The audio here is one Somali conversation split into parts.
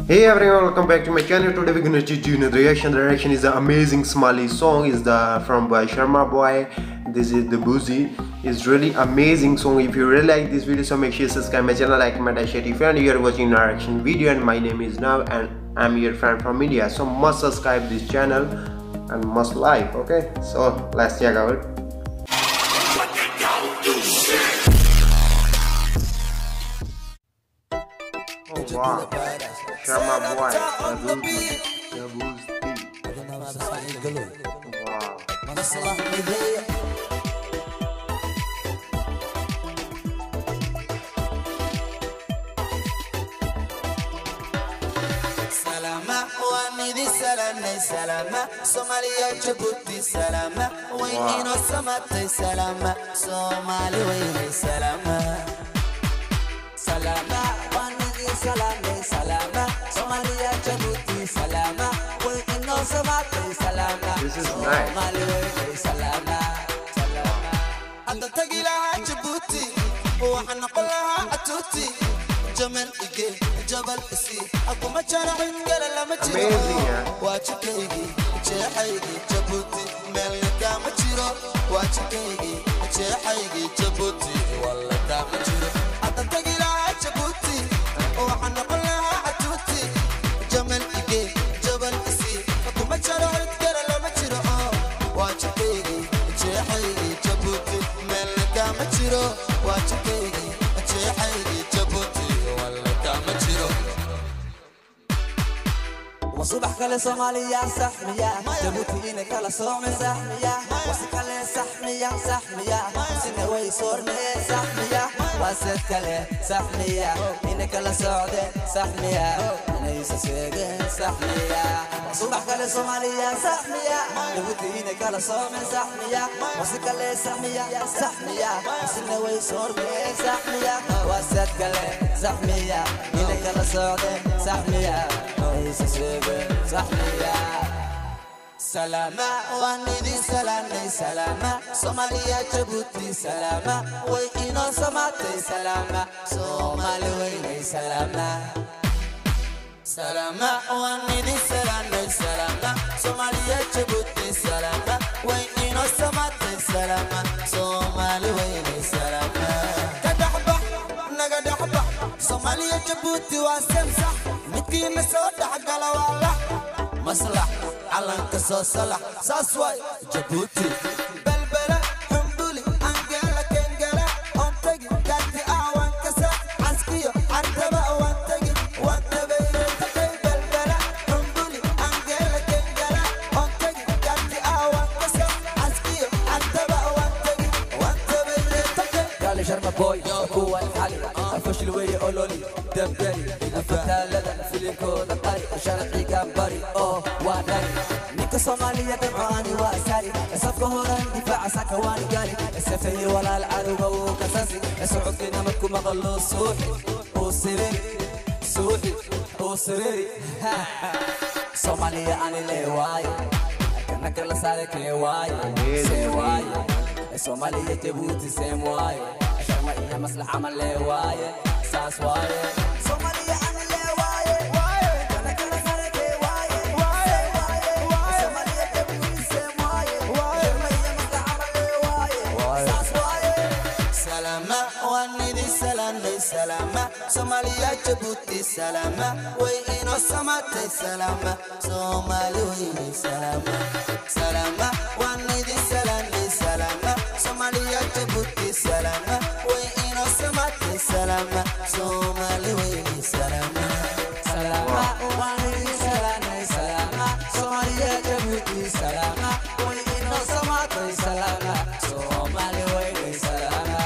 Hey everyone, welcome back to my channel. Today we're gonna do another reaction. The reaction is the amazing Somali song. Is the from by Sharma Boy. This is the Boozy. It's really amazing song. If you really like this video, so make sure you subscribe my channel, like, comment, and share. If you are watching the reaction video, and my name is Nav, and I'm your friend from India. So must subscribe this channel and must like. Okay, so let's check out. Oh wow, Sharma Boy, the Boozy. Wow. Salama, wanidi salama, salama, Somalia Djibouti salama, wayno samate salama, Somali wayne salama. Salama, wanidi salama, salama, Somalia Djibouti salama, wayno samate salama. This is nice. Somali wayne salama, salama. Anta tagila Djibouti, wa hanqalaha atuti. Jamal ige, Jabal isi, aku macam inggal lama ciro. Wajib kaigi, cehaigi, Djibouti, melaka maciro. Wajib kaigi, cehaigi, Djibouti, walada maciro. Ata tagila Djibouti, wahana qalaha atuti. Jamal ige, Jabal isi, aku macam inggal lama ciro. Wajib kaigi, cehaigi, Djibouti, melaka maciro. Wajib kaigi, cehaigi, Djibouti. وصبح كلا صوماليا سحمية جبوتي إنك كلا صوم سحمية وصل كلا سحمية سحمية سنة ويصورني سحمية وصل كلا سحمية إنك كلا سعودة سحمية نيس سيجن سحمية وصبح كلا صوماليا سحمية جبوتي إنك كلا صوم سحمية وصل كلا سحمية سحمية سنة ويصورني سحمية وصل كلا سحمية إنك كلا سعودة سحمية سلامة وندي سلامة سلامة Somalia Djibouti سلامة وينو سماتي سلامة Somali ويني سلامة سلامة وندي سلامة سلامة Somalia Djibouti سلامة وينو سماتي سلامة Somali ويني سلامة كدحبح نقدحبح Somalia Djibouti واسمسح متي مسود حق والله مصلح علنك سو صلح ساسواي جيبوتي بلبلة حمدولي انقلة كنقلة انتقي قدي اعوان كسا عسكيو عرتبا وانتقي وانتبي تقي بلبلة حمدولي انقلة كنقلة انتقي قدي اعوان كسا عسكيو عرتبا وانتقي وانتبي تقي قال شرم بوي قوة الحالي الفشل ويلي اولولي دمدري الفتالة فيليكو دقاري شرقي كامبري اوه واناري نيكو صومالية دمعاني واساري صفقه هوران دفاع ساكواني قالي السفي ولا العروبة وكساسي سعود فينا مكو مغلو سوحي وسريري سوحي وسريري صومالية اني ليواي كانك لسالك ليواي سيواي صومالية جيبوتي سيمواي شرما إيا مصلح عمل ليواي ساس واي صومالية أنا ليواي كانك لسالك ليواي صومالية جيبوتي سيمواي شرما إيا مصلح عمل ليواي ساس واي سلامة وندي سلامة سلامة Somalia Djibouti سلامة وينو سماتي سلامة Somali ويني سلامة سلامة وندي سلامة سلامة Somalia Djibouti سلامة وينو سماتي سلامة Somali ويني سلامة سلامة وندي سلامة سلامة Somalia Djibouti سلامة وينو سماتي سلامة Somali ويني سلامة.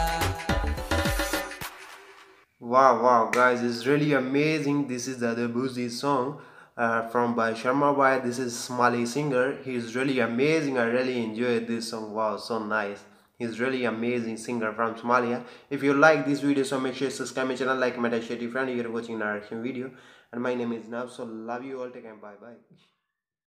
Wow guys, it's really amazing. This is the Boozy song from by Sharma Boy. This is Somali singer. He's really amazing. I really enjoyed this song. Wow, so nice. He's really amazing singer from Somalia. If you like this video, so make sure you subscribe my channel, like, comment, and share. If you're watching our reaction video, and my name is Nav. So love you all. Take care. Bye bye.